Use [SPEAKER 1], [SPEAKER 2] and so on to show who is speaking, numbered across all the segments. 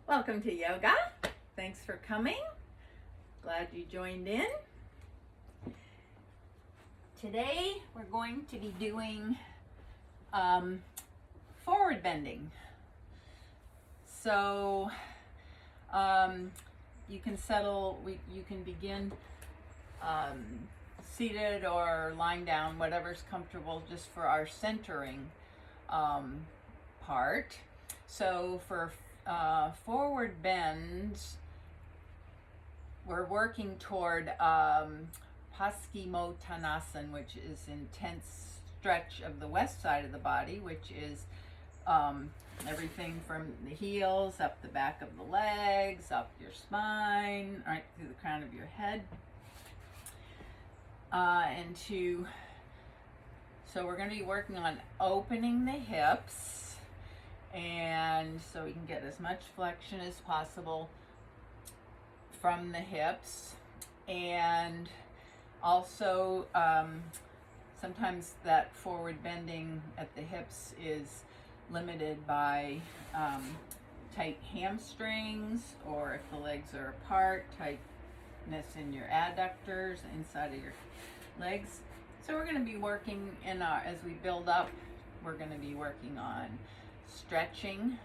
[SPEAKER 1] Welcome to yoga. Thanks for coming. Glad you joined in. Today we're going to be doing forward bending. So you can you can begin seated or lying down, whatever's comfortable, just for our centering part. So for forward bends, we're working toward Paschimottanasana, which is intense stretch of the west side of the body, which is everything from the heels, up the back of the legs, up your spine, right through the crown of your head. So we're going to be working on opening the hips, and so we can get as much flexion as possible from the hips. And also sometimes that forward bending at the hips is limited by tight hamstrings, or if the legs are apart, tightness in your adductors inside of your legs. So we're going to be working as we build up, we're going to be working on stretching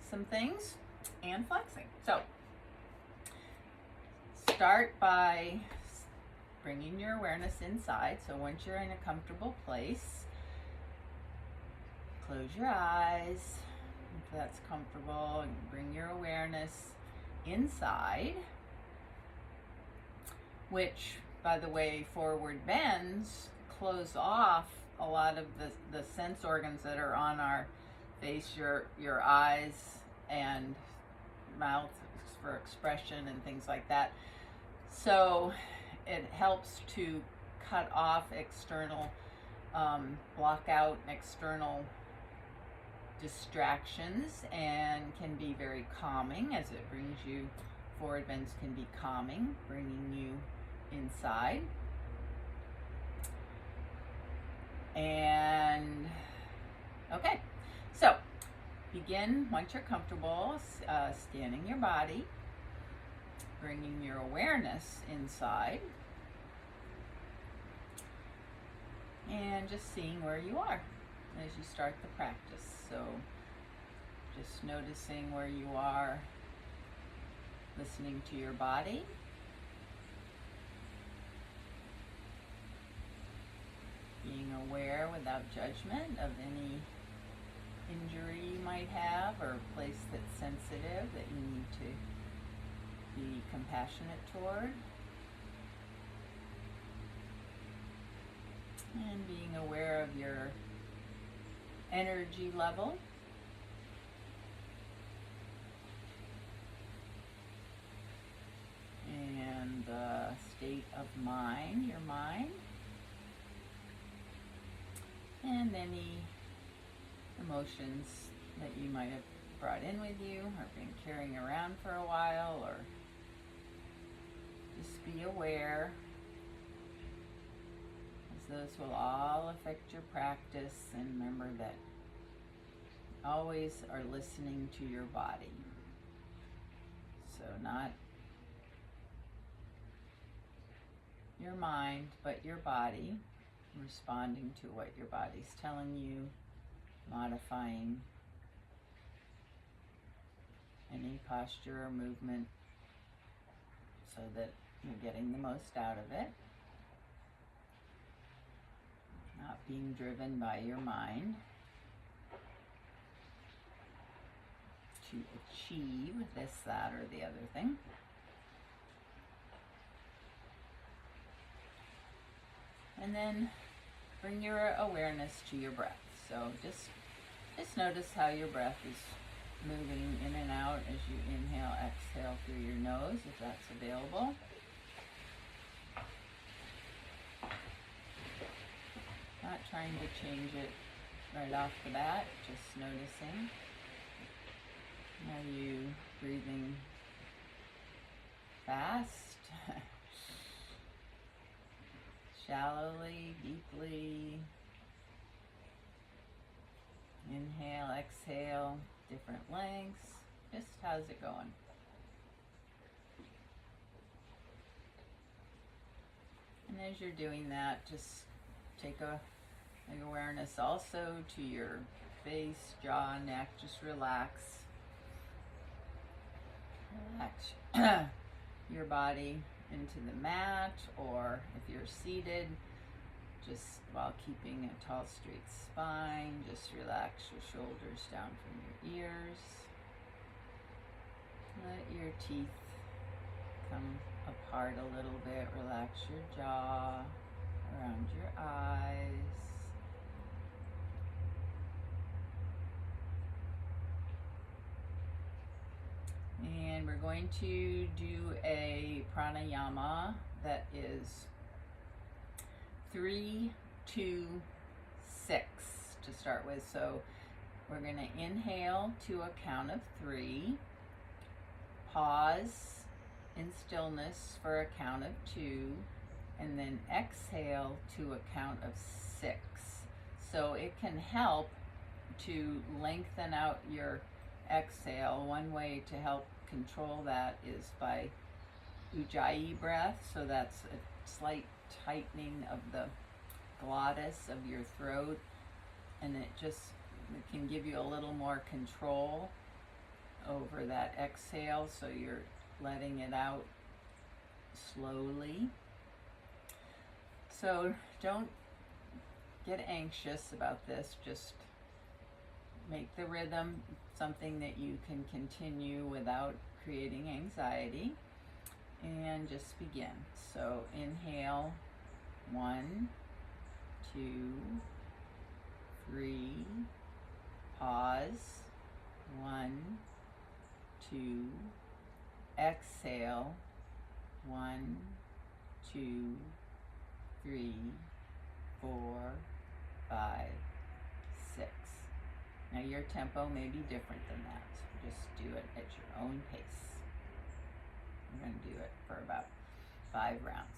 [SPEAKER 1] some things and flexing. So start by bringing your awareness inside. So once you're in a comfortable place, close your eyes if that's comfortable, and bring your awareness inside, which, by the way, forward bends close off a lot of the sense organs that are on our face, your eyes and mouth for expression and things like that. So it helps to cut off external, block out external distractions, and can be very calming as it brings you, forward bends can be calming, bringing you inside. And okay, so begin once you're comfortable, scanning your body, bringing your awareness inside, and just seeing where you are as you start the practice. So just noticing where you are, listening to your body. Being aware without judgment of any injury you might have, or a place that's sensitive that you need to be compassionate toward. And being aware of your energy level. And the state of mind, your mind. And any emotions that you might have brought in with you or been carrying around for a while, or just be aware, as those will all affect your practice. And remember that always are listening to your body. So not your mind, but your body, responding to what your body's telling you, modifying any posture or movement so that you're getting the most out of it. Not being driven by your mind to achieve this, that, or the other thing. And then bring your awareness to your breath. So just notice how your breath is moving in and out as you inhale, exhale through your nose, if that's available. Not trying to change it right off the bat, just noticing. Are you breathing fast? Shallowly, deeply? Inhale, exhale, different lengths. Just how's it going? And as you're doing that, just take a awareness also to your face, jaw, neck. Just relax. Relax your body into the mat, or if you're seated, just while keeping a tall straight spine, just relax your shoulders down from your ears. Let your teeth come apart a little bit. Relax your jaw, around your eyes. And we're going to do a pranayama that is 3, 2, 6 to start with. So we're going to inhale to a count of 3, pause in stillness for a count of 2, and then exhale to a count of 6. So it can help to lengthen out your exhale. One way to help control that is by ujjayi breath. So that's a slight tightening of the glottis of your throat, and it can give you a little more control over that exhale, so you're letting it out slowly. So don't get anxious about this. Just make the rhythm something that you can continue without creating anxiety, and just begin. So inhale, 1, 2, 3, pause, 1, 2, exhale, 1, 2, 3, 4, 5, 6. Now your tempo may be different than that. Just do it at your own pace. We're going to do it for about 5 rounds.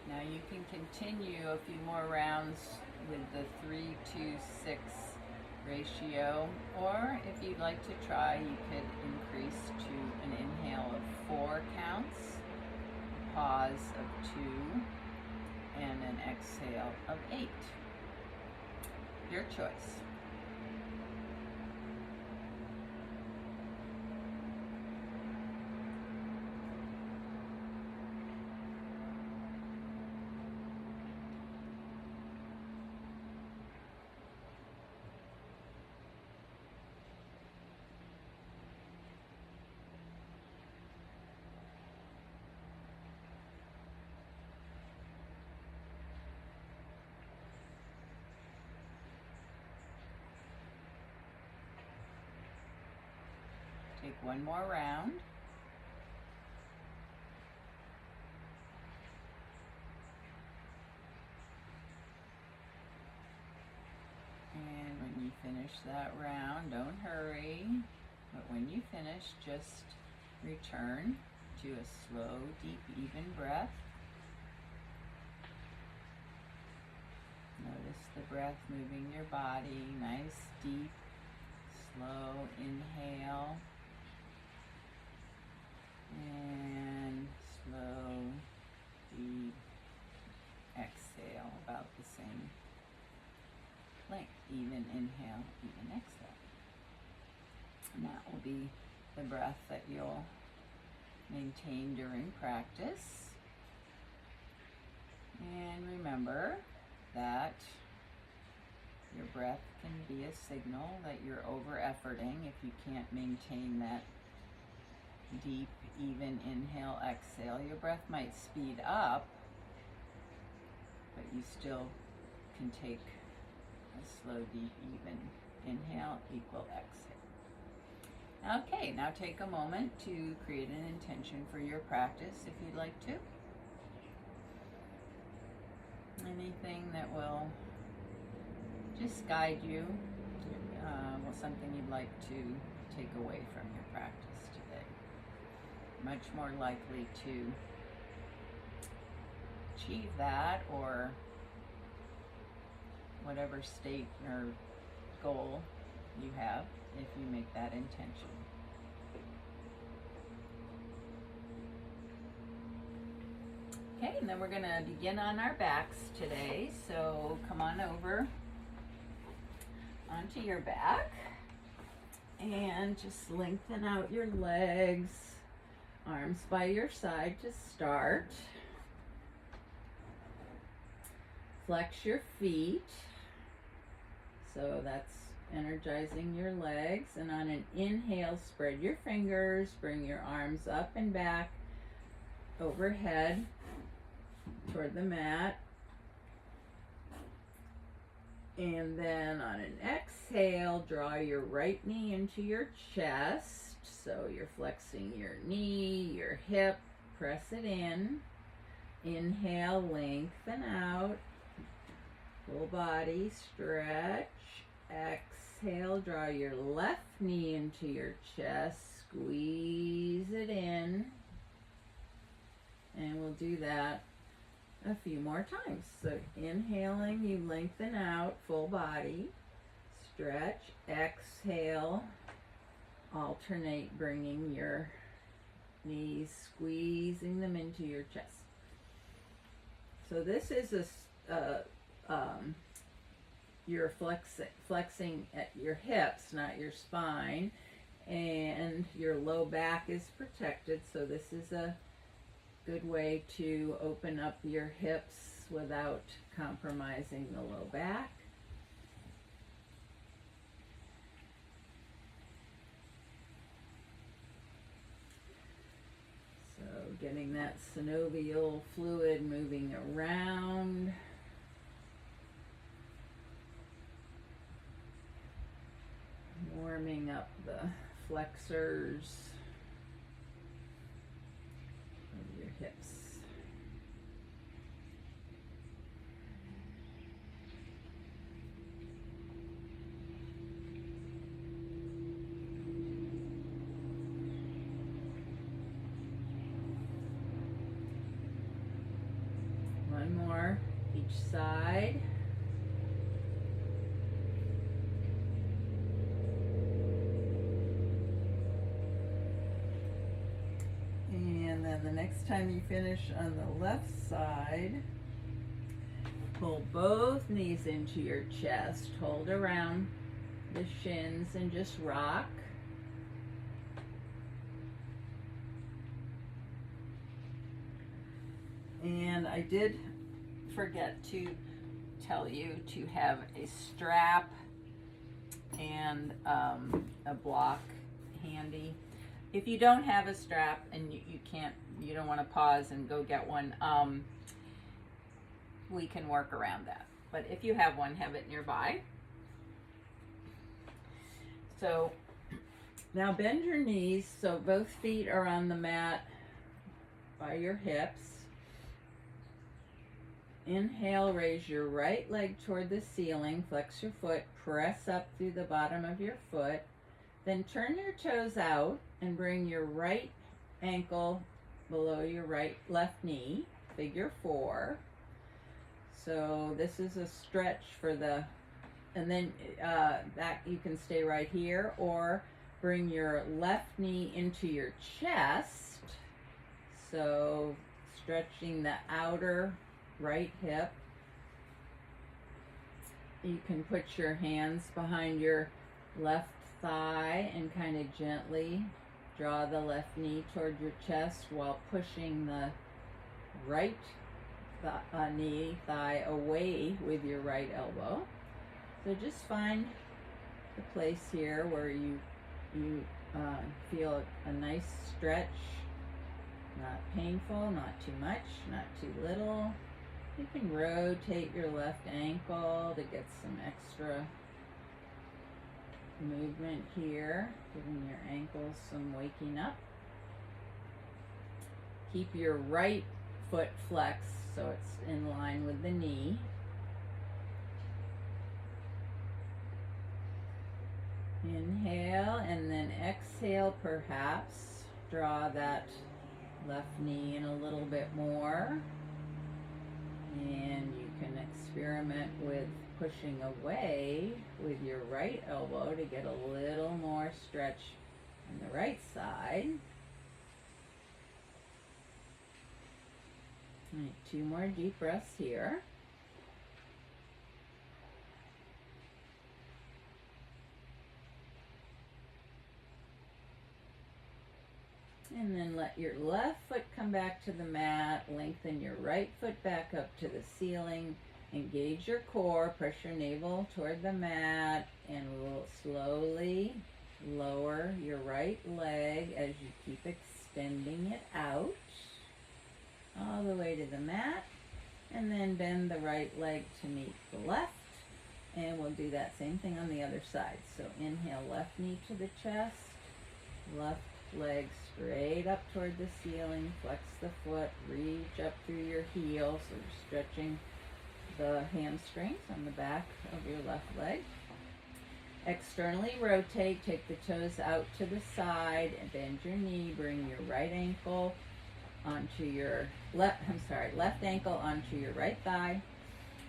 [SPEAKER 1] Now you can continue a few more rounds with the 3-2-6 ratio, or if you'd like to try, you could increase to an inhale of 4 counts, a pause of 2, and an exhale of 8. Your choice. Take one more round. And when you finish that round, don't hurry, but when you finish, just return to a slow, deep, even breath. Notice the breath moving your body, nice, deep, slow inhale. And slow, deep exhale, about the same length. Even inhale, even exhale. And that will be the breath that you'll maintain during practice. And remember, that your breath can be a signal that you're over-efforting if you can't maintain that deep, even inhale, exhale. Your breath might speed up, but you still can take a slow, deep, even inhale equal exhale. Okay, now take a moment to create an intention for your practice if you'd like to. Anything that will just guide you, something you'd like to take away from your practice today. Much more likely to achieve that, or whatever state or goal you have, if you make that intention. Okay, and then we're going to begin on our backs today. So come on over onto your back and just lengthen out your legs, arms by your side to start. Flex your feet, so that's energizing your legs. And on an inhale, spread your fingers, bring your arms up and back overhead toward the mat. And then on an exhale, draw your right knee into your chest. So you're flexing your knee, your hip, press it in. Inhale, lengthen out. Full body stretch. Exhale, draw your left knee into your chest. Squeeze it in. And we'll do that a few more times. So inhaling, you lengthen out, full body, stretch, exhale, alternate, bringing your knees, squeezing them into your chest. So this is you're flexing at your hips, not your spine, and your low back is protected. So this is a good way to open up your hips without compromising the low back. So getting that synovial fluid moving around. Warming up the flexors of your hips. One more each side. And then the next time you finish on the left side, pull both knees into your chest, hold around the shins and just rock. And I did forget to tell you to have a strap and a block handy. If you don't have a strap and you don't want to pause and go get one, we can work around that. But if you have one, have it nearby. So now bend your knees so both feet are on the mat by your hips. Inhale, raise your right leg toward the ceiling, flex your foot, press up through the bottom of your foot. Then turn your toes out and bring your right ankle below your left knee, figure 4. So this is a stretch for the, and then that you can stay right here, or bring your left knee into your chest. So stretching the outer right hip. You can put your hands behind your left thigh and kind of gently draw the left knee toward your chest while pushing the right knee thigh away with your right elbow. So just find the place here where you feel a nice stretch, not painful, not too much, not too little. You can rotate your left ankle to get some extra movement here, giving your ankles some waking up. Keep your right foot flexed so it's in line with the knee. Inhale and then exhale, perhaps draw that left knee in a little bit more. And you can experiment with pushing away with your right elbow to get a little more stretch on the right side. All right, 2 more deep breaths here. And then let your left foot come back to the mat. Lengthen your right foot back up to the ceiling. Engage your core. Press your navel toward the mat. And we'll slowly lower your right leg as you keep extending it out all the way to the mat. And then bend the right leg to meet the left. And we'll do that same thing on the other side. So inhale, left knee to the chest. Left leg straight up toward the ceiling. Flex the foot, reach up through your heel, so you're stretching the hamstrings on the back of your left leg. Externally rotate, take the toes out to the side and bend your knee. Bring your right ankle onto your left ankle onto your right thigh.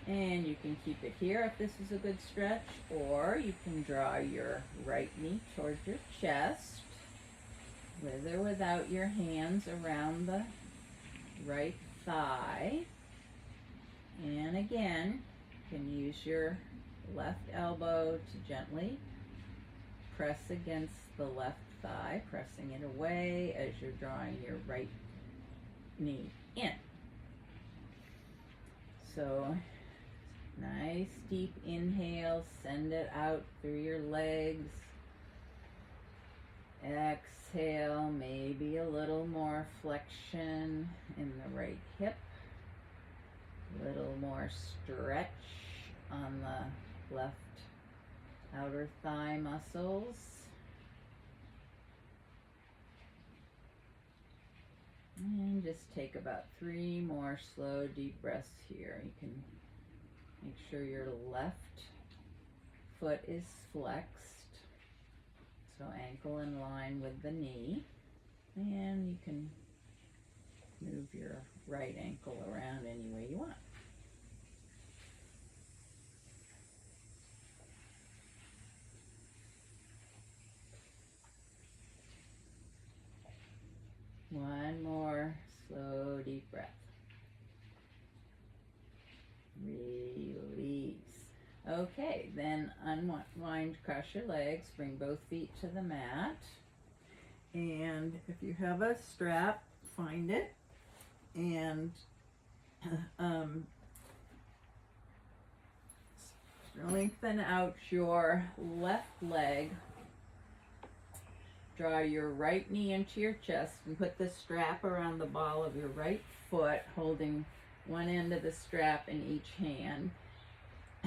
[SPEAKER 1] And you can keep it here if this is a good stretch, or you can draw your right knee towards your chest, with or without your hands around the right thigh. And again, you can use your left elbow to gently press against the left thigh, pressing it away as you're drawing your right knee in. So nice deep inhale, send it out through your legs. Exhale, maybe a little more flexion in the right hip, a little more stretch on the left outer thigh muscles. And just take about 3 more slow, deep breaths here. You can make sure your left foot is flexed, so ankle in line with the knee. And you can move your right ankle around any way you want. One more slow, deep breath. Release. Okay, then unwind, cross your legs, bring both feet to the mat. And if you have a strap, find it. And lengthen out your left leg. Draw your right knee into your chest and put the strap around the ball of your right foot, holding one end of the strap in each hand.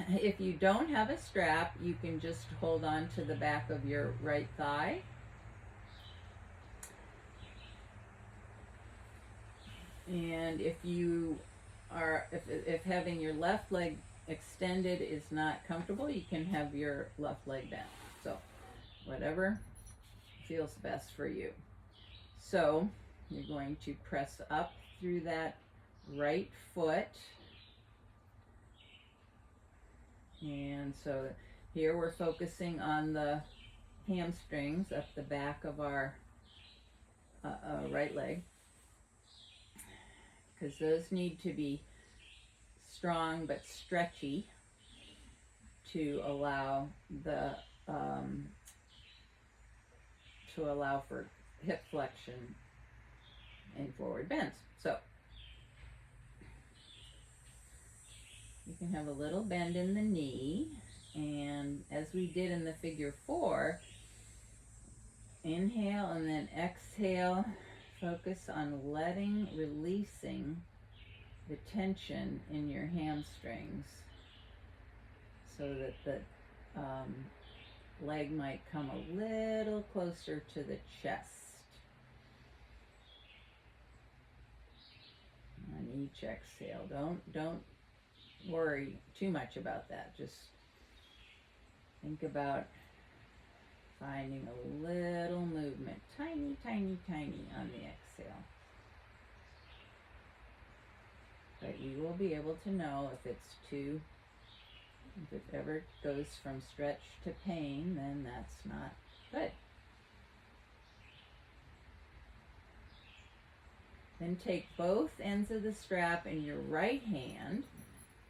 [SPEAKER 1] If you don't have a strap, you can just hold on to the back of your right thigh. And if having your left leg extended is not comfortable, you can have your left leg down. So whatever feels best for you. So you're going to press up through that right foot. And so here we're focusing on the hamstrings up the back of our right leg, because those need to be strong but stretchy to allow for hip flexion and forward bends. So You can have a little bend in the knee, and as we did in the figure 4, inhale and then exhale. Focus on releasing the tension in your hamstrings so that the leg might come a little closer to the chest. On each exhale, don't worry too much about that. Just think about finding a little movement, tiny, tiny, tiny on the exhale. But you will be able to know if it ever goes from stretch to pain, then that's not good. Then take both ends of the strap in your right hand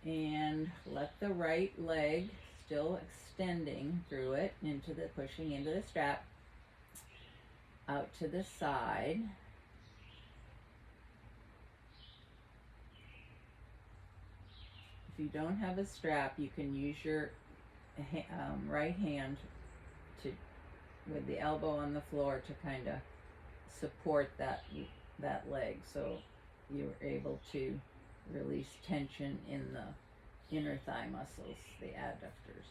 [SPEAKER 1] and let the right leg, still extending through it, pushing into the strap, out to the side. If you don't have a strap, you can use your right hand with the elbow on the floor to kind of support that leg, so you're able to release tension in the inner thigh muscles, the adductors.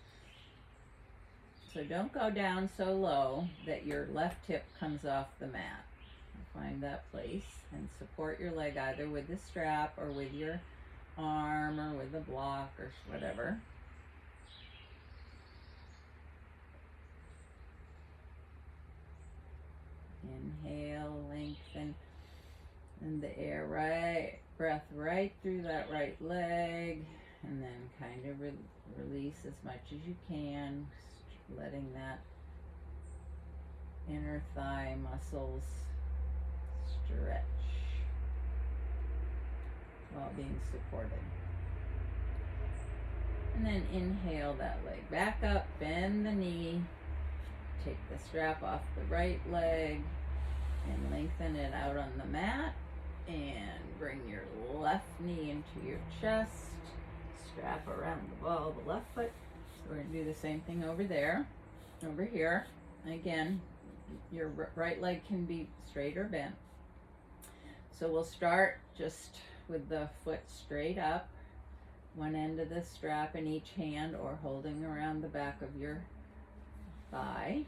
[SPEAKER 1] So don't go down so low that your left hip comes off the mat. Find that place and support your leg either with the strap or with your arm or with a block or whatever. Inhale, lengthen in the air, breath right through that right leg, and then kind of release as much as you can, letting that inner thigh muscles stretch while being supported. And then inhale that leg back up, bend the knee, take the strap off the right leg and lengthen it out on the mat, and bring your left knee into your chest, strap around the ball of the left foot. So we're going to do the same thing over here. Again, your right leg can be straight or bent. So we'll start just with the foot straight up, one end of the strap in each hand or holding around the back of your thigh.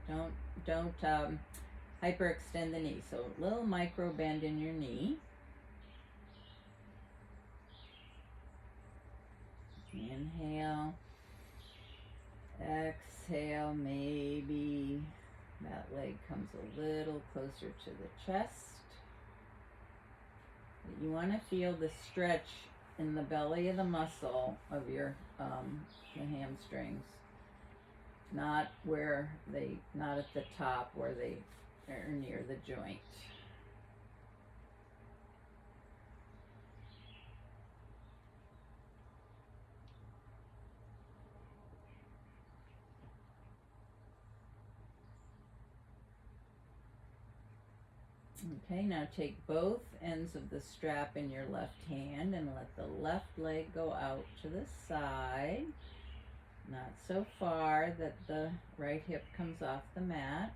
[SPEAKER 1] Don't hyperextend the knee. So a little micro bend in your knee. Inhale. Exhale. Maybe that leg comes a little closer to the chest. You want to feel the stretch in the belly of the muscle of your the hamstrings. Not at the top where they are near the joint. Okay, now take both ends of the strap in your left hand and let the left leg go out to the side. Not so far that the right hip comes off the mat.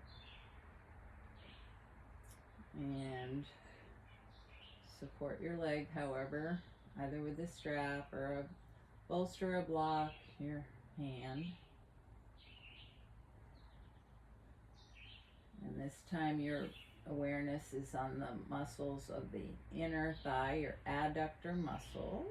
[SPEAKER 1] And support your leg, however, either with a strap or a bolster or block, your hand. And this time your awareness is on the muscles of the inner thigh, your adductor muscles.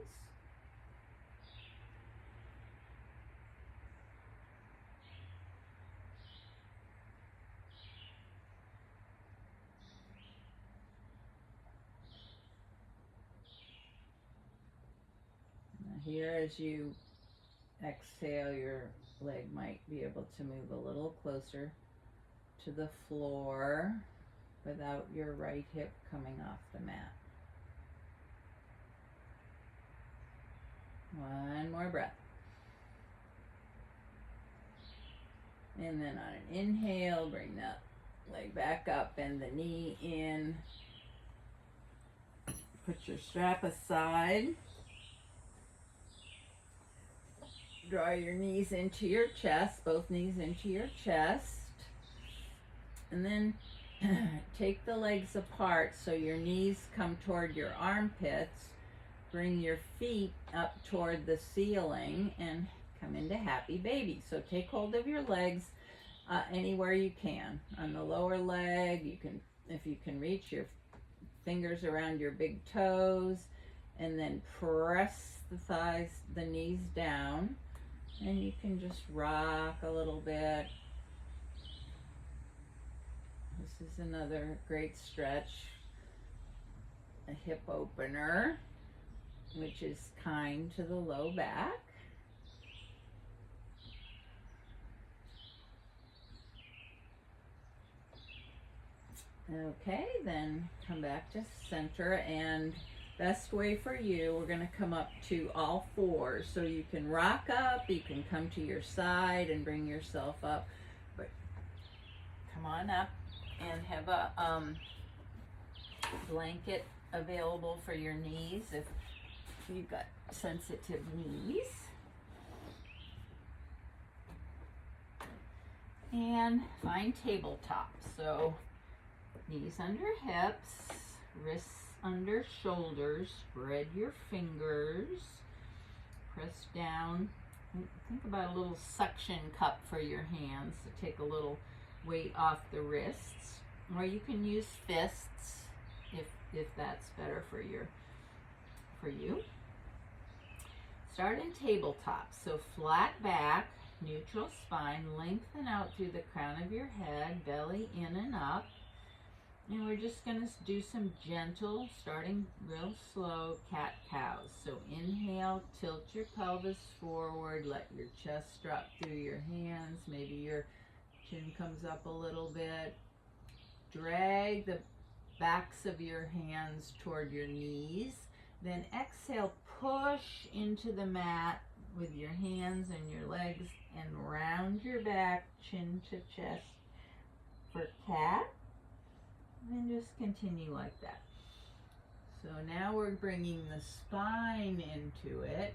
[SPEAKER 1] Here, as you exhale, your leg might be able to move a little closer to the floor without your right hip coming off the mat. One more breath. And then on an inhale, bring that leg back up, bend the knee in. Put your strap aside. Draw your knees into your chest, both knees into your chest. And then take the legs apart so your knees come toward your armpits. Bring your feet up toward the ceiling and come into happy baby. So take hold of your legs anywhere you can. On the lower leg, you can, if you can reach your fingers around your big toes, and then press the thighs, the knees down, and you can just rock a little bit. This is another great stretch, a hip opener, which is kind to the low back. Okay, then come back to center, and best way for you, we're going to come up to all fours. So you can rock up, you can come to your side and bring yourself up, but come on up and have a blanket available for your knees if you've got sensitive knees. And find tabletop. So knees under hips, wrists under shoulders, spread your fingers, press down. Think about a little suction cup for your hands to take a little weight off the wrists, or you can use fists if that's better for you. Start in tabletop. So flat back, neutral spine, lengthen out through the crown of your head, belly in and up. And we're just going to do some gentle, starting real slow, cat-cows. So inhale, tilt your pelvis forward, let your chest drop through your hands. Maybe your chin comes up a little bit. Drag the backs of your hands toward your knees. Then exhale, push into the mat with your hands and your legs and round your back, chin to chest for cat. And just continue like that. So now we're bringing the spine into it.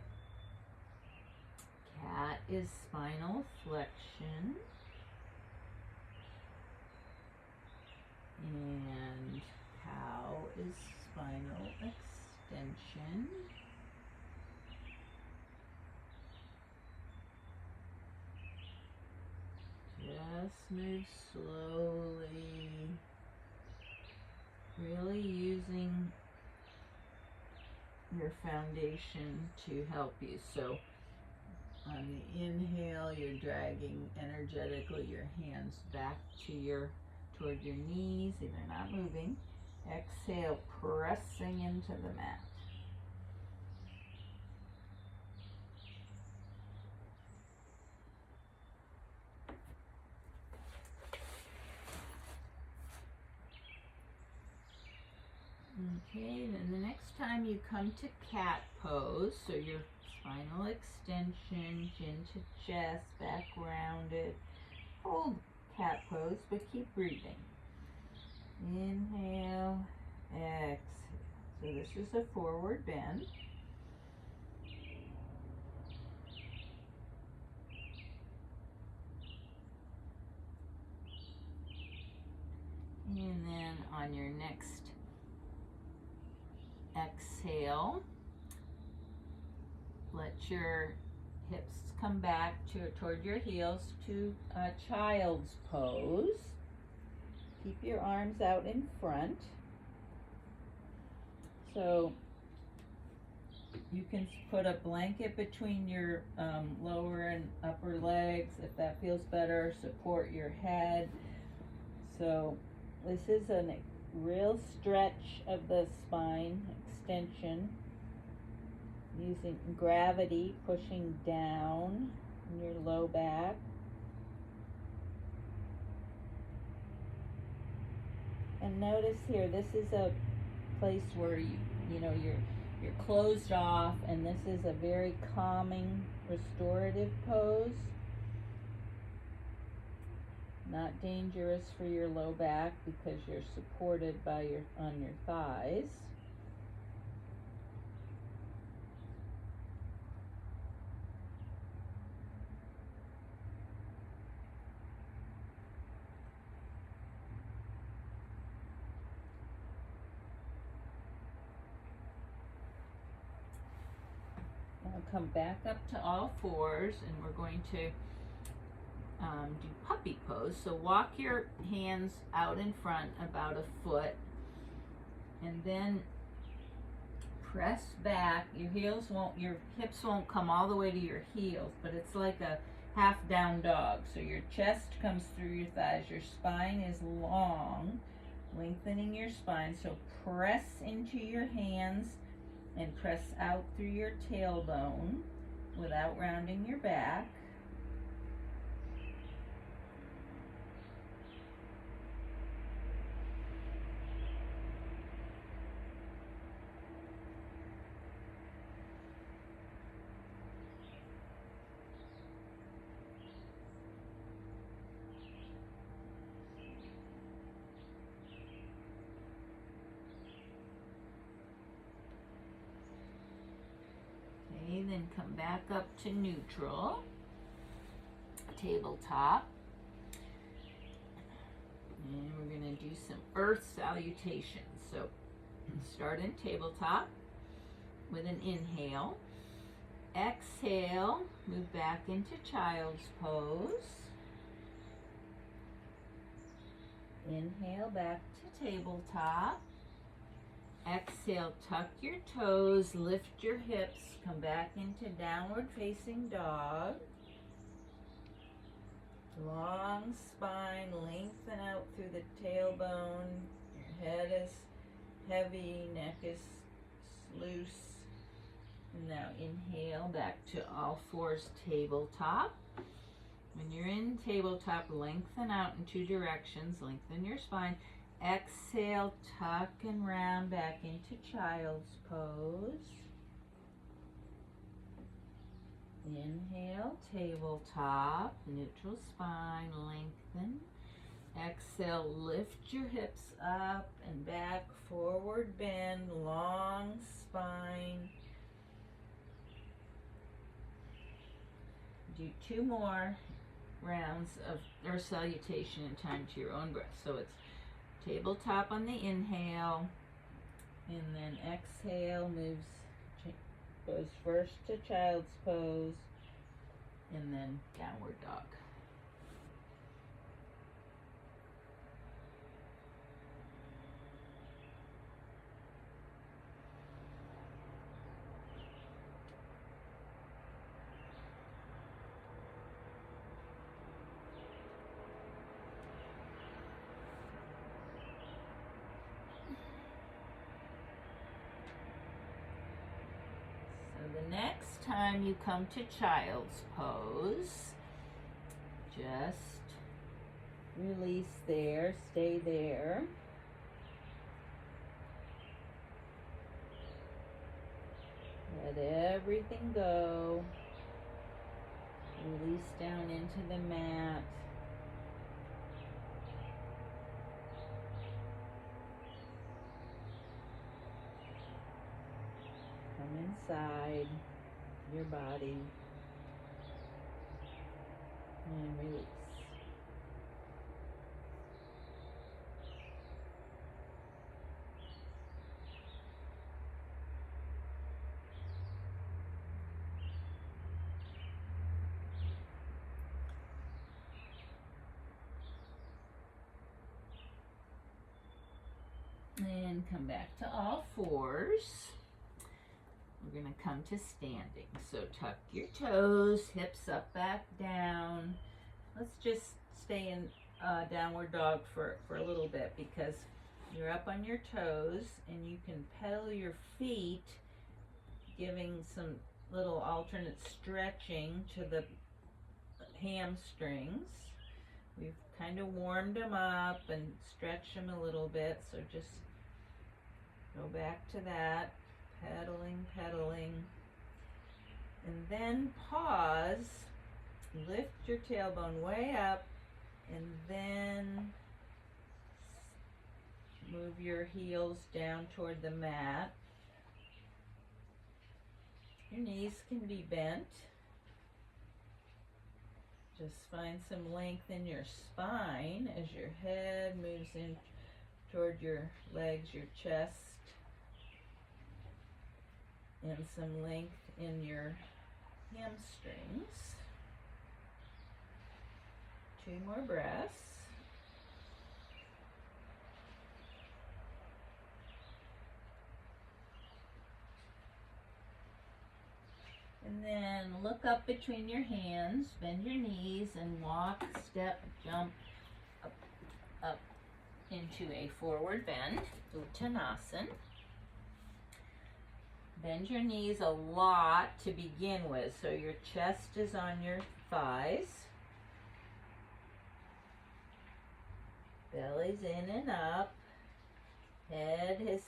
[SPEAKER 1] Cat is spinal flexion. And cow is spinal extension. Just move slowly. Really using your foundation to help you. So on the inhale, you're dragging energetically your hands back to toward your knees, they're not moving. Exhale, pressing into the mat. Okay, then the next time you come to cat pose, so your spinal extension, chin to chest, back rounded, hold cat pose, but keep breathing. Inhale, exhale. So this is a forward bend. And then on your next exhale, let your hips come back toward your heels to a child's pose. Keep your arms out in front. So you can put a blanket between your lower and upper legs if that feels better. Support your head. So this is a real stretch of the spine extension, using gravity pushing down in your low back. And notice here, this is a place where you're closed off, and this is a very calming, restorative pose. Not dangerous for your low back because you're supported by on your thighs. come back up to all fours, and we're going to do puppy pose. So walk your hands out in front about a foot, and then press back. Your hips won't come all the way to your heels, but it's like a half down dog. So your chest comes through your thighs, your spine is long, lengthening your spine. So press into your hands and press out through your tailbone without rounding your back. Okay, then come back up to neutral, tabletop. And we're going to do some earth salutations. So start in tabletop with an inhale. Exhale, move back into child's pose. Inhale, back to tabletop. Exhale, tuck your toes, lift your hips, come back into downward facing dog. Long spine, lengthen out through the tailbone. Your head is heavy, neck is loose. And now inhale, back to all fours, tabletop. When you're in tabletop, lengthen out in two directions, lengthen your spine. Exhale, tuck and round back into child's pose. Inhale, tabletop, neutral spine, lengthen. Exhale, lift your hips up and back, forward bend, long spine. Do 2 more rounds of earth salutation in time to your own breath. So it's tabletop on the inhale, and then exhale goes first to child's pose, and then downward dog. The next time you come to child's pose, just release there, stay there. Let everything go. Release down into the mat. Come inside your body and release. And come back to all fours. We're going to come to standing. So tuck your toes, hips up, back down. Let's just stay in downward dog for a little bit, because you're up on your toes and you can pedal your feet, giving some little alternate stretching to the hamstrings. We've kind of warmed them up and stretched them a little bit, so just go back to that. Pedaling, and then pause, lift your tailbone way up, and then move your heels down toward the mat. Your knees can be bent. Just find some length in your spine as your head moves in toward your legs, your chest. And some length in your hamstrings. 2 more breaths. And then look up between your hands, bend your knees, and walk, step, jump up into a forward bend, Uttanasana. Bend your knees a lot to begin with, so your chest is on your thighs. Belly's in and up. Head is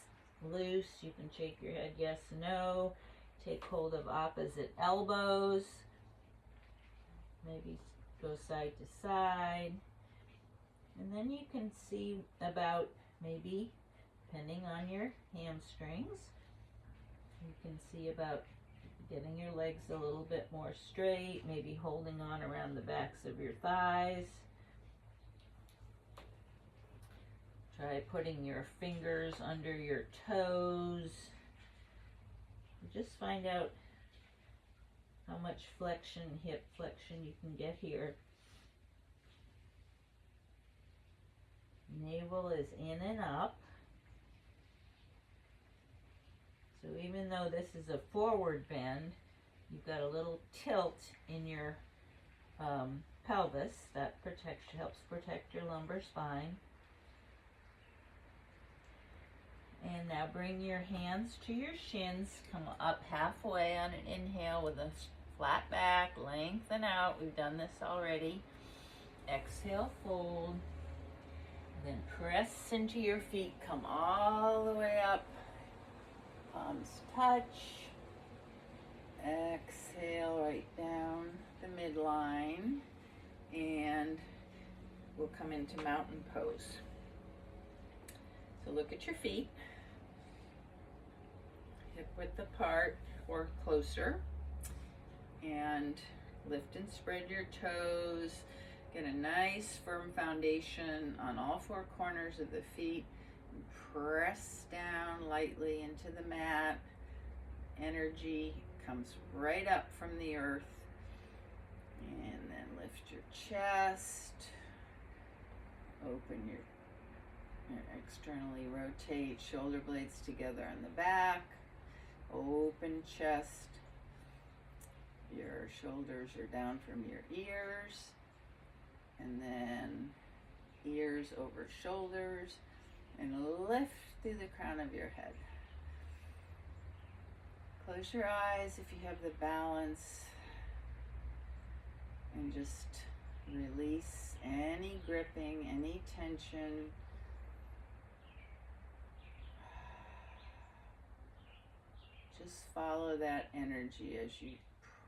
[SPEAKER 1] loose. You can shake your head yes, no. Take hold of opposite elbows. Maybe go side to side. And then you can see about, maybe, depending on your hamstrings, you can see about getting your legs a little bit more straight, maybe holding on around the backs of your thighs. Try putting your fingers under your toes. Just find out how much flexion, hip flexion you can get here. Navel is in and up. So even though this is a forward bend, you've got a little tilt in your pelvis that helps protect your lumbar spine. And now bring your hands to your shins. Come up halfway on an inhale with a flat back. Lengthen out. We've done this already. Exhale, fold. Then press into your feet. Come all the way up. Palms touch. Exhale right down the midline. And we'll come into mountain pose. So look at your feet. Hip width apart or closer, and lift and spread your toes. Get a nice firm foundation on all 4 corners of the feet. Press down lightly into the mat. Energy comes right up from the earth. And then lift your chest. Open your externally rotate shoulder blades together on the back. Open chest. Your shoulders are down from your ears. And then ears over shoulders. And lift through the crown of your head. Close your eyes if you have the balance. And just release any gripping, any tension. Just follow that energy as you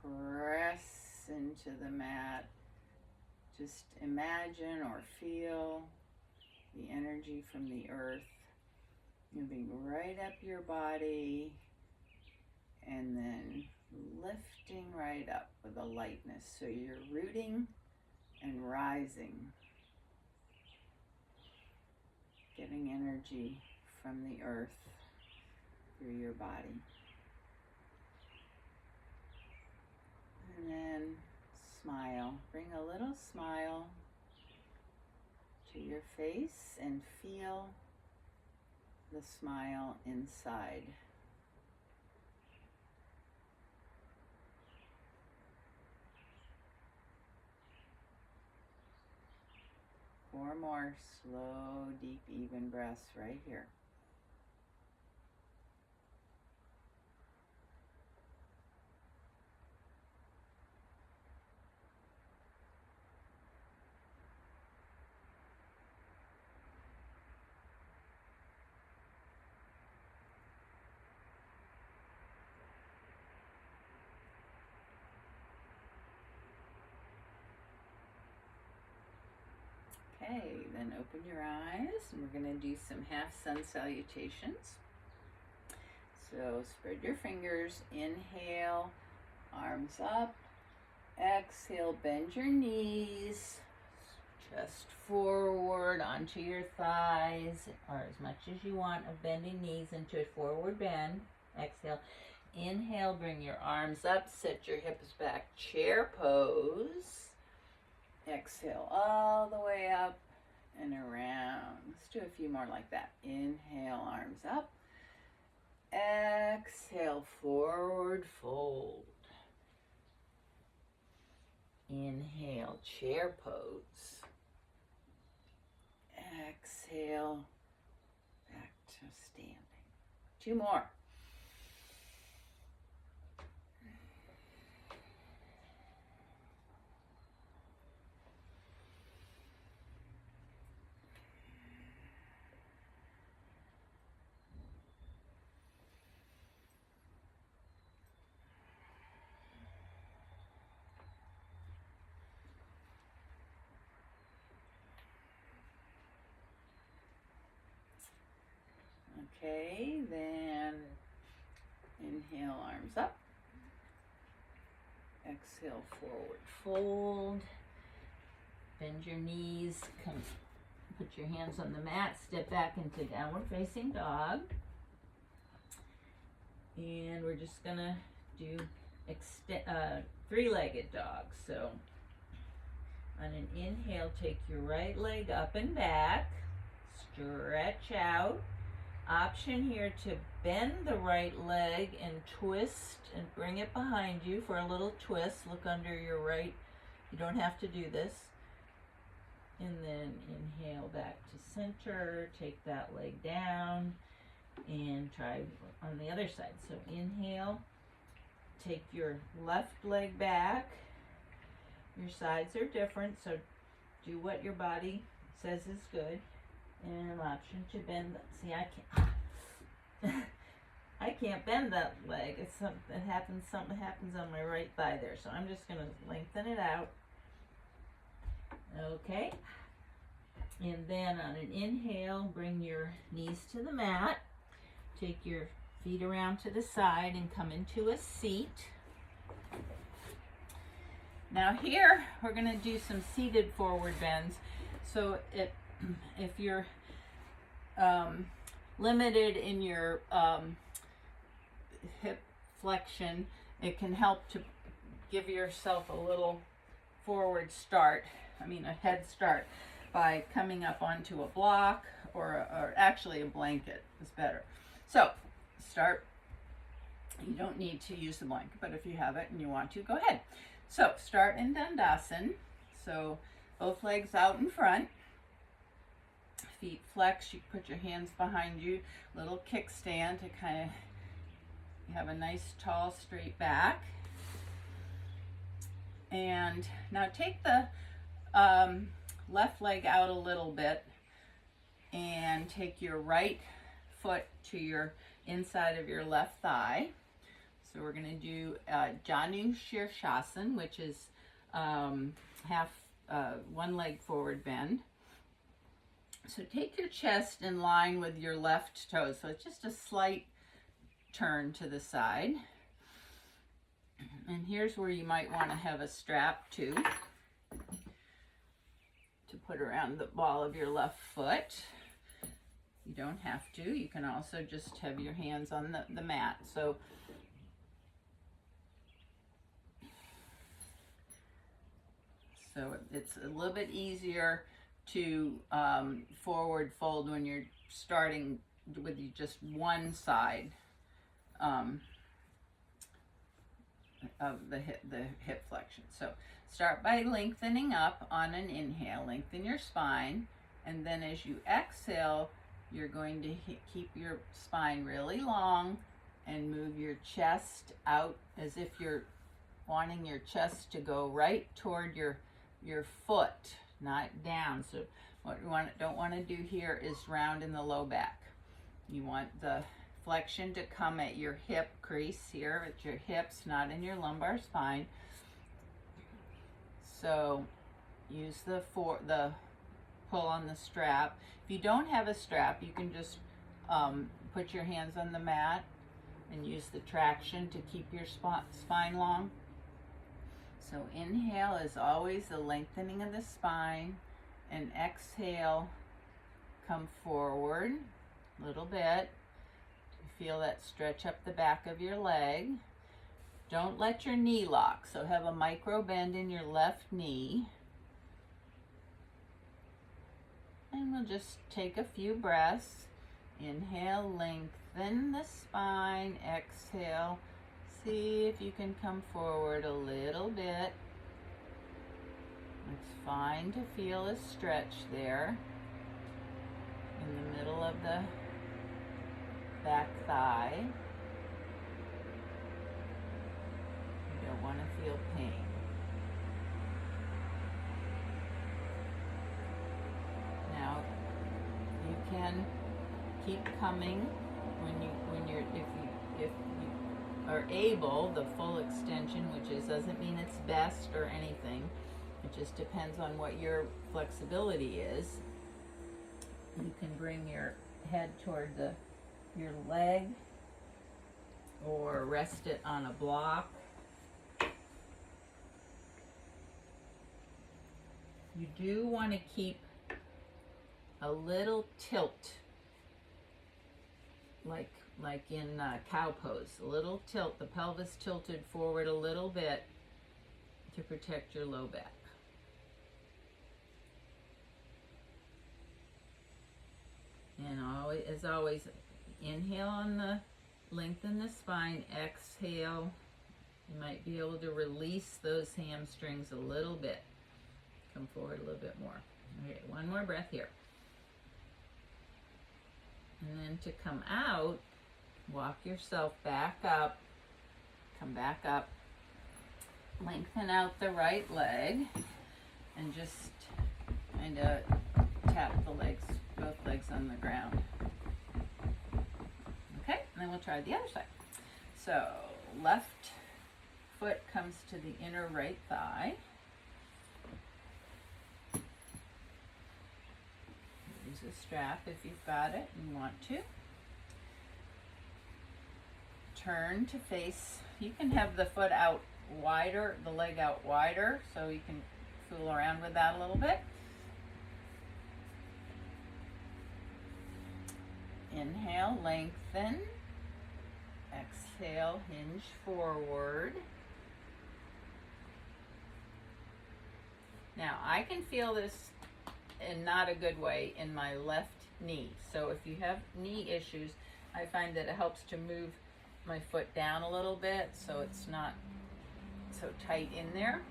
[SPEAKER 1] press into the mat. Just imagine or feel the energy from the earth moving right up your body and then lifting right up with a lightness. So you're rooting and rising, getting energy from the earth through your body. And then smile. Bring a little smile to your face and feel the smile inside. Four more slow, deep, even breaths right here. Okay, then open your eyes and we're going to do some half sun salutations. So spread your fingers, inhale, arms up, exhale, bend your knees, chest forward onto your thighs, or as much as you want of bending knees into a forward bend. Exhale, Inhale, bring your arms up, set your hips back, chair pose. Exhale all the way up and around. Let's do a few more like that. Inhale, arms up. Exhale, forward fold. Inhale, chair pose. Exhale, back to standing. 2 more. Okay, then inhale, arms up. Exhale, forward fold. Bend your knees. Come, put your hands on the mat. Step back into downward facing dog. And we're just gonna do 3-legged dog. So on an inhale, take your right leg up and back. Stretch out. Option here to bend the right leg and twist and bring it behind you for a little twist. Look under your right. You don't have to do this. And then inhale back to center. Take that leg down and try on the other side. So inhale, take your left leg back. Your sides are different, so do what your body says is good. And an option to bend. See, I can't bend that leg. It's something happens on my right thigh there. So I'm just gonna lengthen it out. Okay. And then on an inhale, bring your knees to the mat. Take your feet around to the side and come into a seat. Now here we're gonna do some seated forward bends. So if you're limited in your hip flexion, it can help to give yourself a little forward start, a head start, by coming up onto a block or actually a blanket is better. So start, you don't need to use the blanket, but if you have it and you want to, go ahead. So start in Dandasana. So both legs out in front. Feet flex, you put your hands behind you, little kickstand to kind of have a nice tall straight back. And now take the left leg out a little bit and take your right foot to your inside of your left thigh. So we're going to do Janu Shirshasana, which is half one leg forward bend. So take your chest in line with your left toe. So it's just a slight turn to the side. And here's where you might want to have a strap too, to put around the ball of your left foot. You don't have to. You can also just have your hands on the mat. So it's a little bit easier to forward fold when you're starting with just one side of the hip flexion. So start by lengthening up on an inhale. Lengthen your spine, and then as you exhale, you're going to keep your spine really long and move your chest out as if you're wanting your chest to go right toward your foot, not down. So what you don't want to do here is round in the low back. You want the flexion to come at your hip crease here, at your hips, not in your lumbar spine. So use the pull on the strap. If you don't have a strap, you can just put your hands on the mat and use the traction to keep your spine long. So inhale is always the lengthening of the spine, and exhale, come forward a little bit. feel that stretch up the back of your leg. Don't let your knee lock, so have a micro bend in your left knee. And we'll just take a few breaths. Inhale, lengthen the spine. Exhale, see if you can come forward a little bit. It's fine to feel a stretch there in the middle of the back thigh. You don't want to feel pain. Now you can keep coming if you are able, the full extension, which doesn't mean it's best or anything. It just depends on what your flexibility is. You can bring your head toward your leg or rest it on a block. You do want to keep a little tilt, like in cow pose, a little tilt, the pelvis tilted forward a little bit to protect your low back. And always, as always, inhale on the lengthen the spine, exhale. You might be able to release those hamstrings a little bit. Come forward a little bit more. Okay, one more breath here. And then to come out, walk yourself back up, come back up, lengthen out the right leg, and just kind of tap the legs, both legs on the ground. Okay, and then we'll try the other side. So left foot comes to the inner right thigh. Use a strap if you've got it and want to. Turn to face. You can have the foot out wider, the leg out wider, so you can fool around with that a little bit. Inhale, lengthen. Exhale, hinge forward. Now, I can feel this in not a good way in my left knee. So if you have knee issues, I find that it helps to move my foot down a little bit so it's not so tight in there.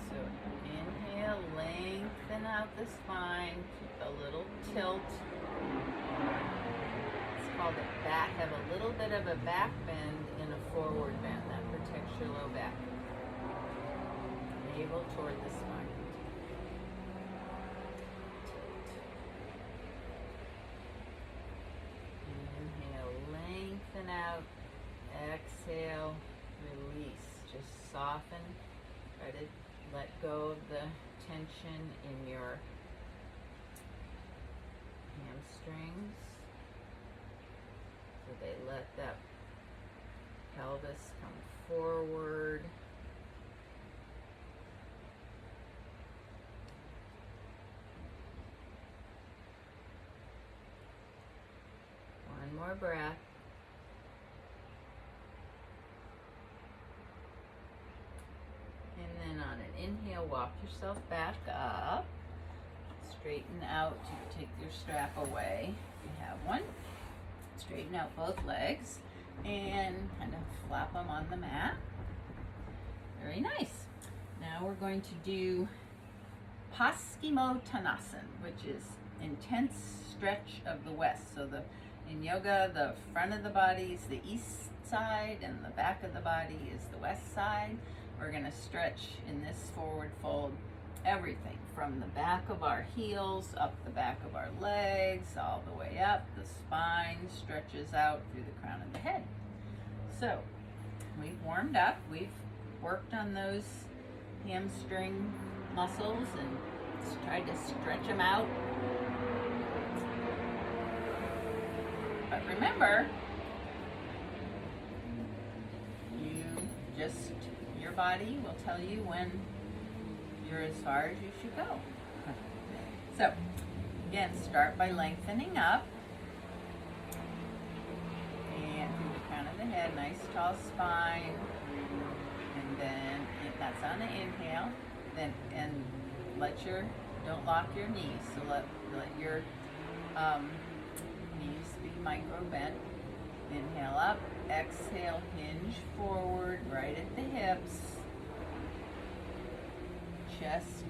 [SPEAKER 1] So inhale, lengthen out the spine, keep a little tilt. It's called a back, have a little bit of a back bend and a forward bend that protects your low back. Navel toward the spine. Inhale, lengthen out. Exhale, release. Just soften. Try to let go of the tension in your hamstrings. So they let that pelvis come forward. One more breath. And then on an inhale, walk yourself back up. Straighten out. You take your strap away if you have one. Straighten out both legs and kind of flap them on the mat. Very nice. Now we're going to do Paschimottanasana, which is intense stretch of the west. So in yoga, the front of the body is the east side and the back of the body is the west side. We're going to stretch in this forward fold everything from the back of our heels, up the back of our legs, all the way up. The spine stretches out through the crown of the head. So we've warmed up. We've worked on those hamstring muscles and tried to stretch them out. But remember, your body will tell you when you're as far as you should go. So Again, start by lengthening up. And through the crown of the head, nice tall spine. And then, that's on the inhale. Then, and don't lock your knees. So let your knees be micro bent. Inhale up, exhale, hinge forward, right at the hips. Chest,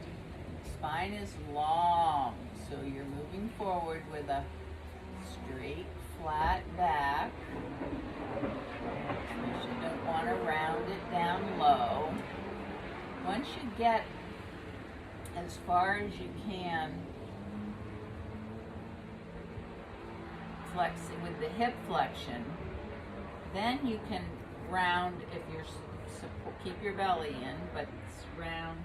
[SPEAKER 1] spine is long, so you're moving forward with a straight, flat back. You don't want to round it down low. Once you get as far as you can, flexing with the hip flexion, then you can round if you're keep your belly in, but round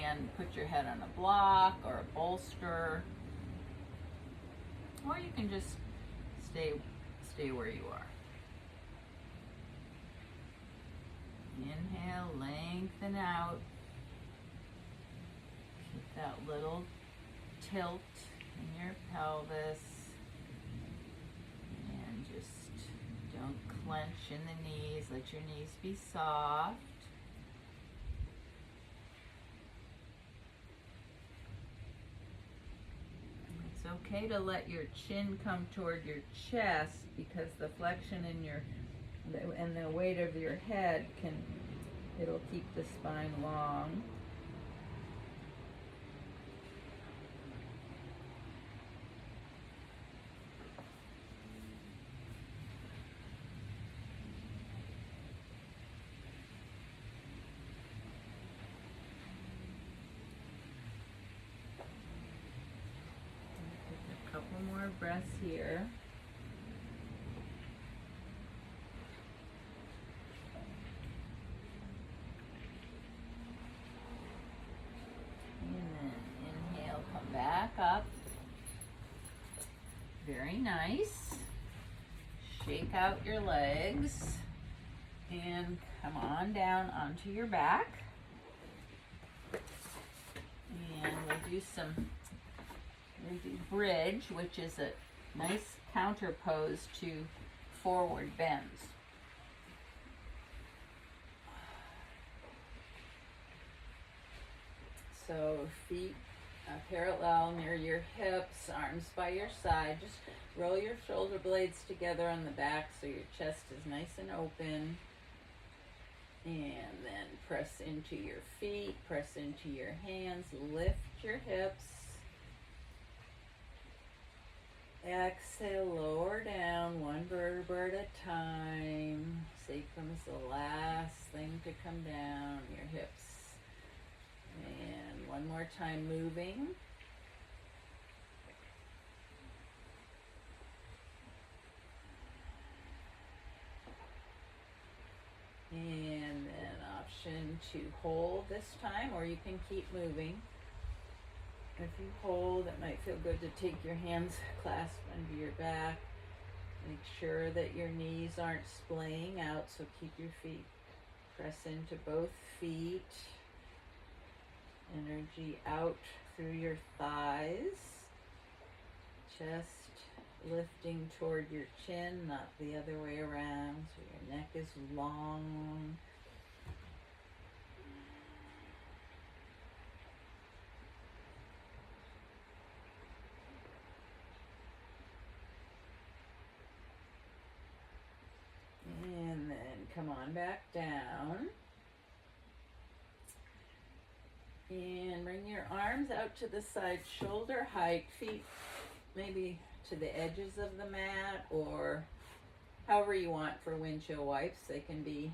[SPEAKER 1] and put your head on a block or a bolster, or you can just stay where you are. Inhale, lengthen out. Keep that little tilt in your pelvis. And just don't clench in the knees. Let your knees be soft. It's okay to let your chin come toward your chest, because the flexion in and the weight of your head it'll keep the spine long. Take a couple more breaths here. Back up. Very nice. Shake out your legs and come on down onto your back. And we'll do bridge, which is a nice counter pose to forward bends. So feet parallel near your hips, arms by your side. Just roll your shoulder blades together on the back so your chest is nice and open. And then press into your feet, press into your hands, lift your hips. Exhale, lower down, one vertebra at a time. Sacrum is the last thing to come down, your hips. And one more time, moving. And then option to hold this time, or you can keep moving. If you hold, it might feel good to take your hands clasped under your back. Make sure that your knees aren't splaying out, so keep your feet, press into both feet. Energy out through your thighs. Chest lifting toward your chin, not the other way around, so your neck is long. And then come on back down. And bring your arms out to the side, shoulder height, feet maybe to the edges of the mat, or however you want for windshield wipes. They can be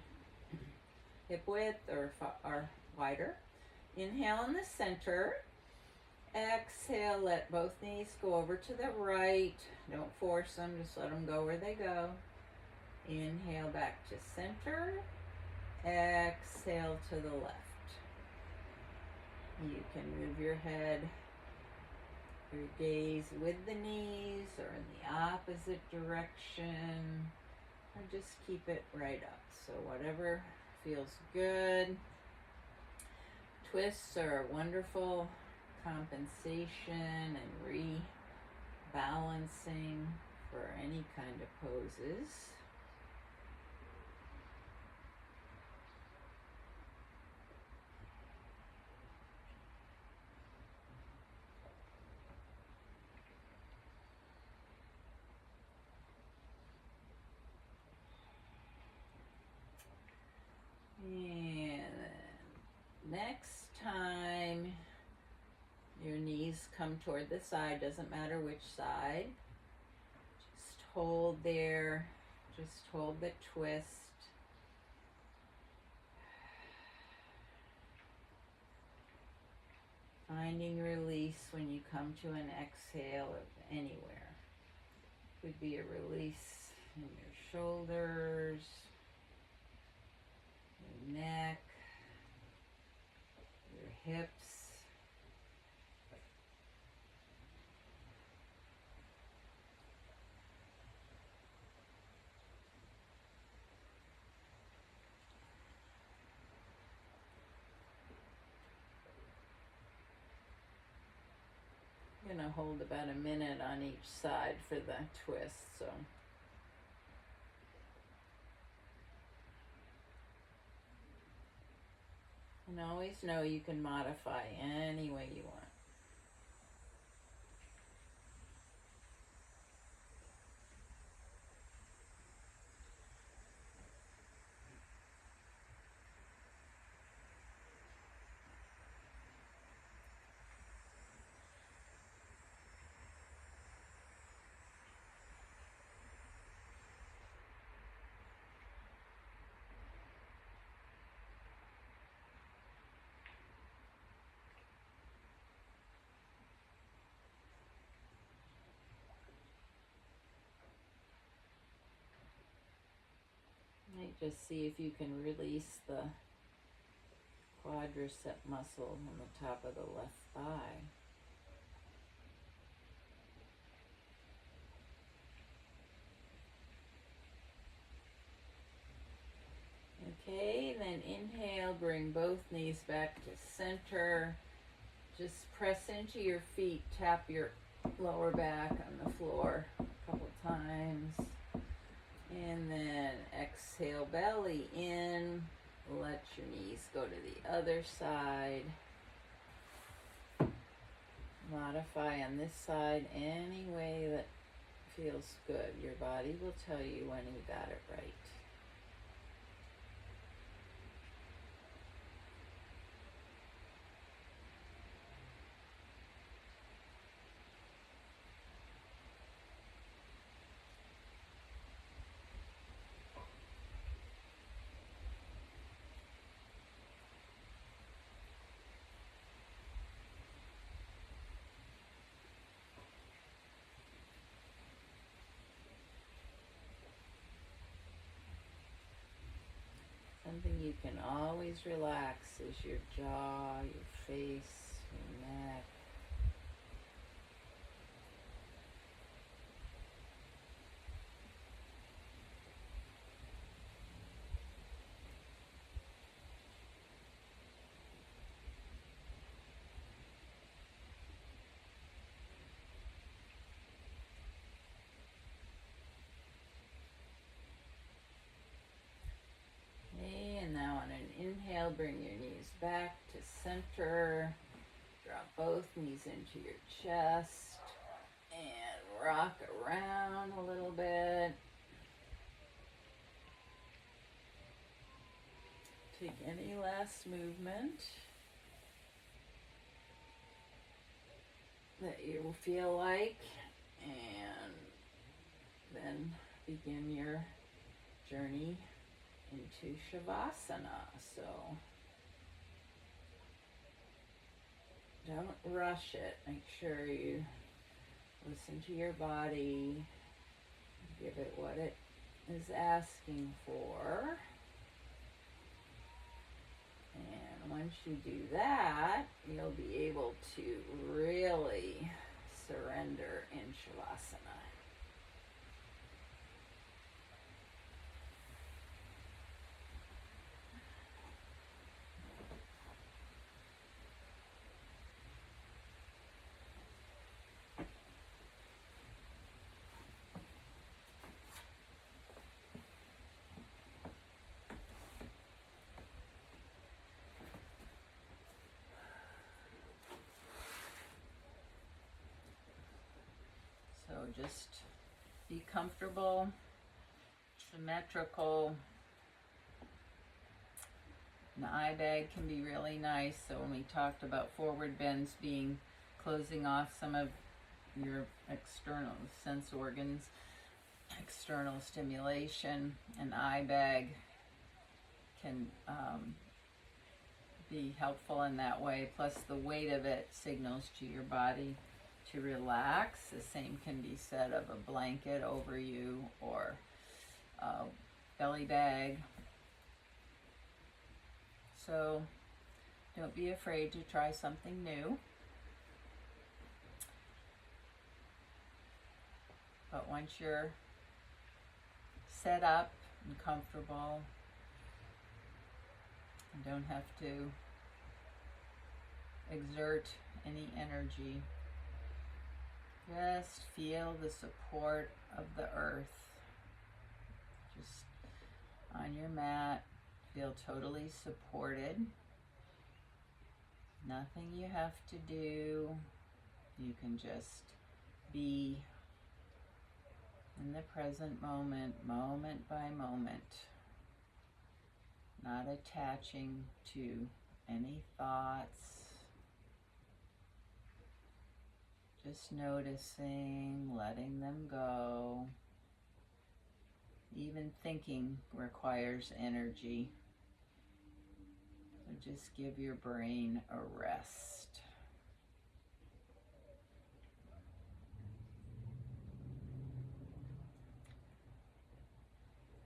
[SPEAKER 1] hip width or wider. Inhale in the center. Exhale, let both knees go over to the right. Don't force them, just let them go where they go. Inhale back to center. Exhale to the left. You can move your head, your gaze with the knees or in the opposite direction, or just keep it right up. So whatever feels good. Twists are a wonderful compensation and balancing for any kind of poses. And then next time your knees come toward the side, doesn't matter which side, just hold there, just hold the twist. Finding release when you come to an exhale anywhere. Could be a release in your shoulders, your neck, your hips. I'm going to hold about a minute on each side for the twist, so. And always know you can modify any way you want. Might just see if you can release the quadricep muscle on the top of the left thigh. Okay, then inhale, bring both knees back to center. Just press into your feet, tap your lower back on the floor a couple times. And then exhale, belly in. Let your knees go to the other side. Modify on this side any way that feels good. Your body will tell you when you got it right. Something you can always relax is your jaw, your face, your neck. And now on an inhale, bring your knees back to center. Drop both knees into your chest and rock around a little bit. Take any last movement that you feel like, and then begin your journey into Shavasana. So don't rush it. Make sure you listen to your body, give it what it is asking for. And once you do that, you'll be able to really surrender in Shavasana. just be comfortable, symmetrical. An eye bag can be really nice. So when we talked about forward bends being closing off some of your external sense organs, external stimulation, an eye bag can be helpful in that way. Plus the weight of it signals to your body to relax. The same can be said of a blanket over you or a belly bag. So don't be afraid to try something new. But once you're set up and comfortable, you don't have to exert any energy. Just feel the support of the earth. Just on your mat, feel totally supported. Nothing you have to do. You can just be in the present moment, moment by moment, not attaching to any thoughts, just noticing, letting them go. Even thinking requires energy, so just give your brain a rest.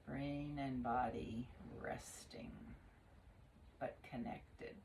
[SPEAKER 1] Brain and body resting, but connected.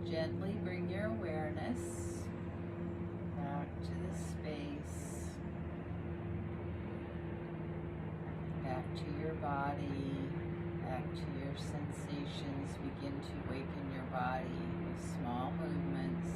[SPEAKER 1] Gently bring your awareness back to the space, back to your body, back to your sensations. Begin to waken your body with small movements.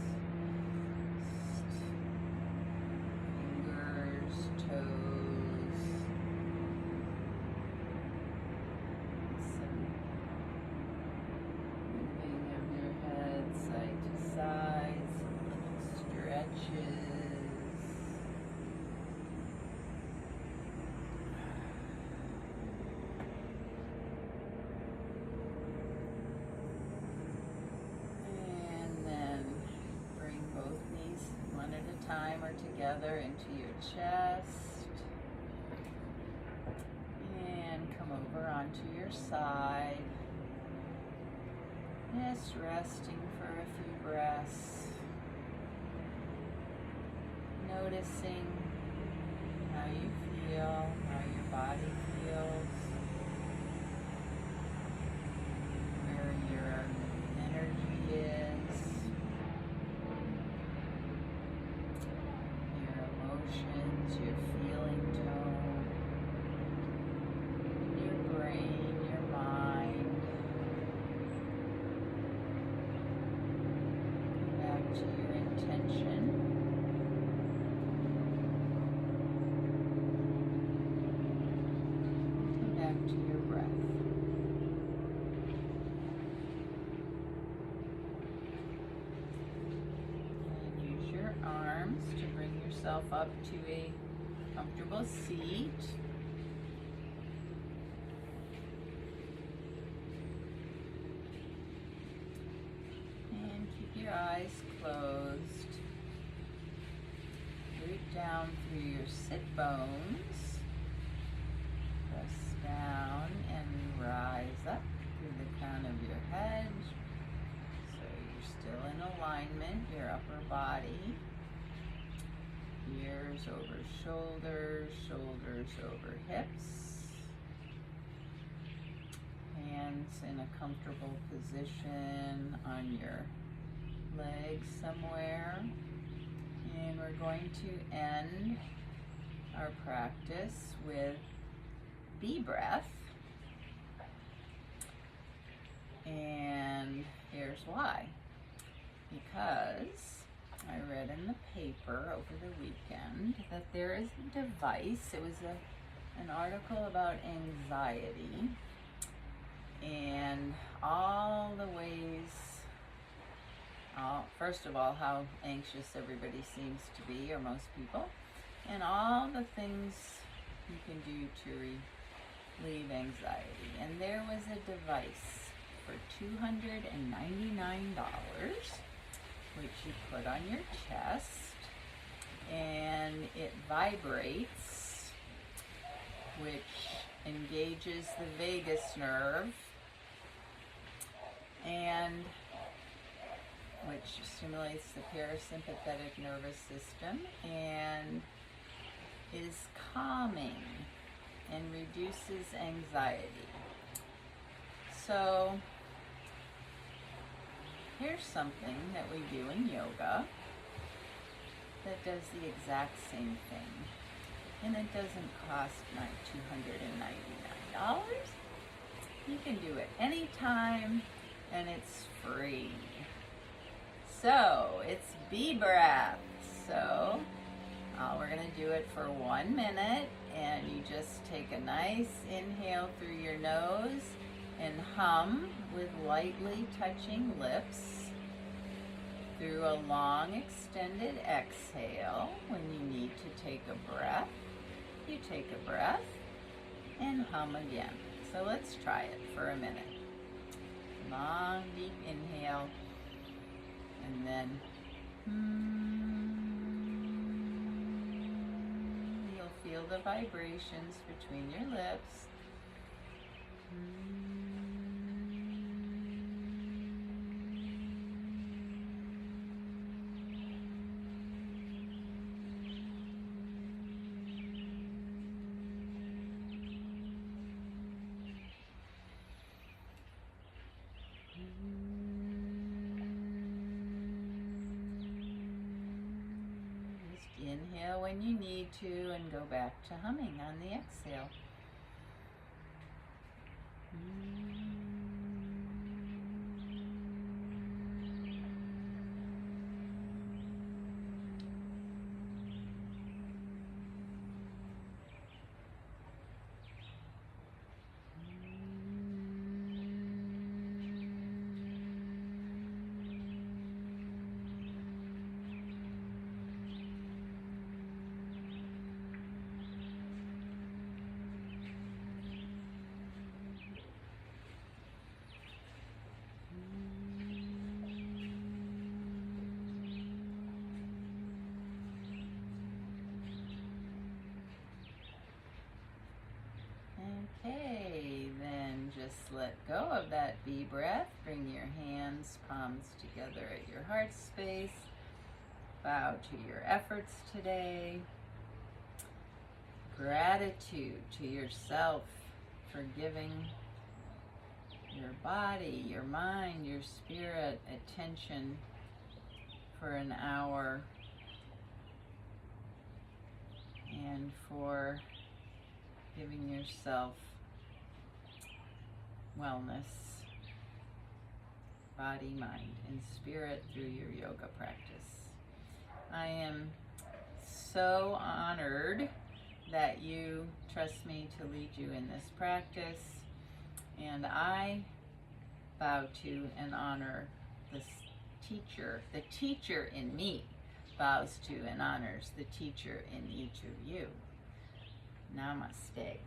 [SPEAKER 1] together into your chest. And come over onto your side. Just resting for a few breaths. Noticing how you feel, how your body feels, where your energy is, your emotions, your feeling tone, your brain, your mind. Back to your intention. To your breath. And use your arms to bring yourself up to a comfortable seat. And keep your eyes closed. Root down through your sit bones. Press down and rise up through the crown of your head. So you're still in alignment, your upper body. Ears over shoulders, shoulders over hips. Hands in a comfortable position on your legs somewhere. And we're going to end our practice with bee breath, and here's why. Because I read in the paper over the weekend that there is a device. It was an article about anxiety and all the ways, first of all, how anxious everybody seems to be, or most people, and all the things you can do to relieve anxiety. And there was a device for $299, which you put on your chest, and it vibrates, which engages the vagus nerve, and which stimulates the parasympathetic nervous system and is calming and reduces anxiety. So here's something that we do in yoga that does the exact same thing, and it doesn't cost $299. You can do it anytime, and it's free. So it's bee breath. So we're going to do it for 1 minute, and you just take a nice inhale through your nose and hum with lightly touching lips through a long extended exhale. When you need to take a breath, you take a breath and hum again. So let's try it for a minute. Long deep inhale, and then you'll feel the vibrations between your lips. Inhale when you need to and go back to humming on the exhale. Okay, then just let go of that V breath. Bring your hands, palms together at your heart space. Bow to your efforts today. Gratitude to yourself for giving your body, your mind, your spirit attention for an hour, and for giving yourself wellness, body, mind, and spirit through your yoga practice. I am so honored that you trust me to lead you in this practice, and I bow to and honor this teacher. The teacher in me bows to and honors the teacher in each of you. Namaste.